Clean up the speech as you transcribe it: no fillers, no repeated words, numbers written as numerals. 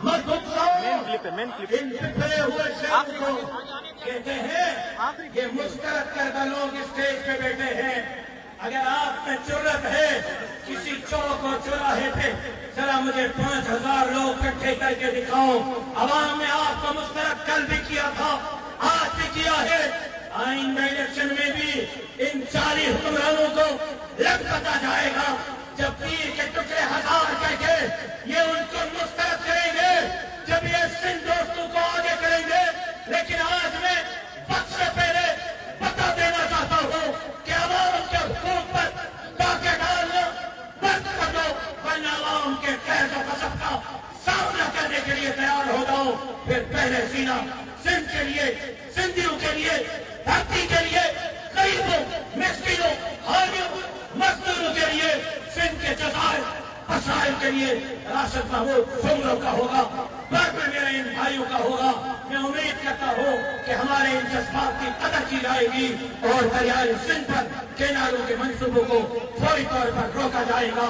مت ان بکھرے ہوئے شہر کو کہتے ہیں یہ مسترد کردہ لوگ اسٹیج پہ بیٹھے ہیں. اگر آپ میں جرأت ہے کسی چوک اور چوراہے پہ ذرا مجھے 5000 لوگ اکٹھے کر کے دکھاؤ. عوام نے آپ کو مسترد کل بھی کیا تھا، آج بھی کیا ہے. آئندہ الیکشن میں بھی ان 40 حکمرانوں کو لٹکتا جائے گا. جب پیر کے ٹکڑے 1000 کہہ کے یہ ان کو مسترد کریں گے، جب یہ سندھ دوستوں کو آگے کریں گے. لیکن آج میں وقت سے پہلے بتا دینا چاہتا ہوں کہ عوام کے حقوق پر ڈاکے ڈالنا بند کر دو، ورنہ عوام کے قہر و غضب کا سامنا کرنے کے لیے تیار ہو جاؤ. پھر پہلے سینہ سندھ کے لیے، سندھیوں کے لیے، دھرتی کے لیے، غریبوں، مسکینوں، حامیوں، مزدوروں کے لیے، سندھ کے جزائر مسائل کے لیے راست محمود سنگروں کا ہوگا، بعد میں میرے ان بھائیوں کا ہوگا. میں امید کرتا ہوں کہ ہمارے ان جذبات کی قدر کی جائے گی اور دریائے سندھ پر کینالوں کے منصوبوں کو فوری طور پر روکا جائے گا.